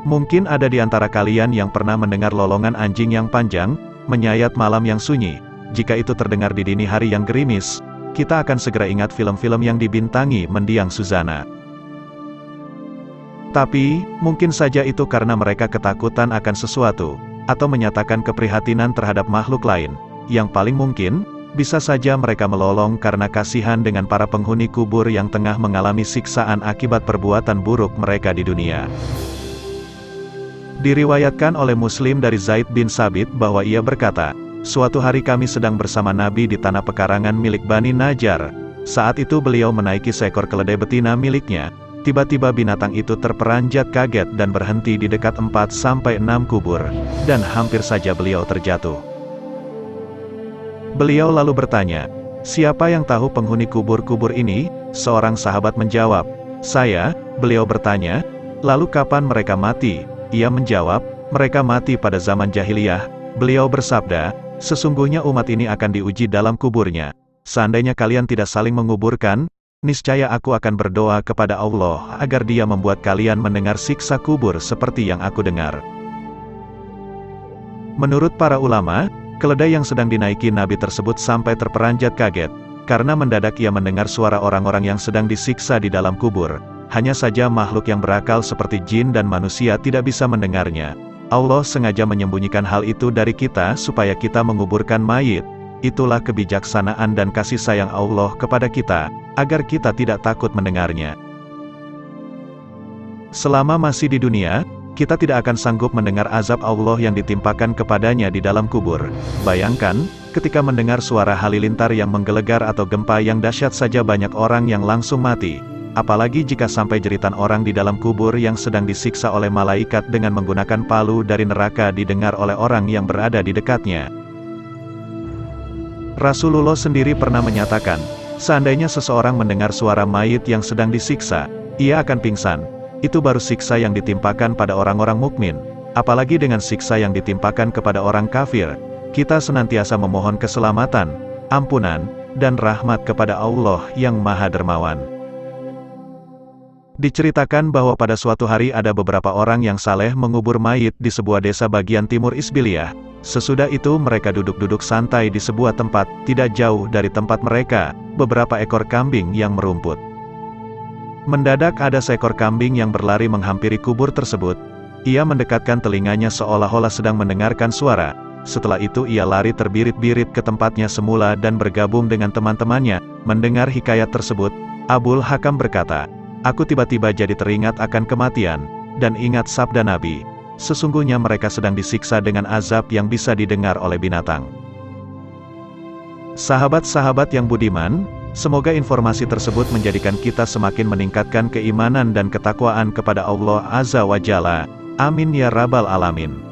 Mungkin ada di antara kalian yang pernah mendengar lolongan anjing yang panjang, menyayat malam yang sunyi. Jika itu terdengar di dini hari yang gerimis, kita akan segera ingat film-film yang dibintangi mendiang Suzana. Tapi, mungkin saja itu karena mereka ketakutan akan sesuatu, atau menyatakan keprihatinan terhadap makhluk lain. Yang paling mungkin, bisa saja mereka melolong karena kasihan dengan para penghuni kubur yang tengah mengalami siksaan akibat perbuatan buruk mereka di dunia. Diriwayatkan oleh Muslim dari Zaid bin Sabit bahwa ia berkata, "Suatu hari kami sedang bersama Nabi di tanah pekarangan milik Bani Najjar. Saat itu beliau menaiki seekor keledai betina miliknya. Tiba-tiba binatang itu terperanjat kaget dan berhenti di dekat 4-6 kubur, dan hampir saja beliau terjatuh. Beliau lalu bertanya, 'Siapa yang tahu penghuni kubur-kubur ini?' Seorang sahabat menjawab, 'Saya.' Beliau bertanya, 'Lalu kapan mereka mati?' Ia menjawab, 'Mereka mati pada zaman jahiliyah.' Beliau bersabda, 'Sesungguhnya umat ini akan diuji dalam kuburnya. Seandainya kalian tidak saling menguburkan, niscaya aku akan berdoa kepada Allah agar Dia membuat kalian mendengar siksa kubur seperti yang aku dengar.' Menurut para ulama, keledai yang sedang dinaiki Nabi tersebut sampai terperanjat kaget, karena mendadak ia mendengar suara orang-orang yang sedang disiksa di dalam kubur. Hanya saja makhluk yang berakal seperti jin dan manusia tidak bisa mendengarnya. Allah sengaja menyembunyikan hal itu dari kita supaya kita menguburkan mayit. Itulah kebijaksanaan dan kasih sayang Allah kepada kita, agar kita tidak takut mendengarnya. Selama masih di dunia, kita tidak akan sanggup mendengar azab Allah yang ditimpakan kepadanya di dalam kubur. Bayangkan, ketika mendengar suara halilintar yang menggelegar atau gempa yang dahsyat saja banyak orang yang langsung mati. Apalagi jika sampai jeritan orang di dalam kubur yang sedang disiksa oleh malaikat dengan menggunakan palu dari neraka didengar oleh orang yang berada di dekatnya. Rasulullah sendiri pernah menyatakan, seandainya seseorang mendengar suara mayit yang sedang disiksa, ia akan pingsan. Itu baru siksa yang ditimpakan pada orang-orang mukmin. Apalagi dengan siksa yang ditimpakan kepada orang kafir, kita senantiasa memohon keselamatan, ampunan, dan rahmat kepada Allah yang Maha Dermawan. Diceritakan bahwa pada suatu hari ada beberapa orang yang saleh mengubur mayit di sebuah desa bagian timur Isbiliyah. Sesudah itu mereka duduk-duduk santai di sebuah tempat, tidak jauh dari tempat mereka, beberapa ekor kambing yang merumput. Mendadak ada seekor kambing yang berlari menghampiri kubur tersebut. Ia mendekatkan telinganya seolah-olah sedang mendengarkan suara. Setelah itu ia lari terbirit-birit ke tempatnya semula dan bergabung dengan teman-temannya. Mendengar hikayat tersebut, Abul Hakam berkata, "Aku tiba-tiba jadi teringat akan kematian, dan ingat sabda Nabi, sesungguhnya mereka sedang disiksa dengan azab yang bisa didengar oleh binatang." Sahabat-sahabat yang budiman, semoga informasi tersebut menjadikan kita semakin meningkatkan keimanan dan ketakwaan kepada Allah Azza wa Jalla. Amin ya Rabbal Alamin.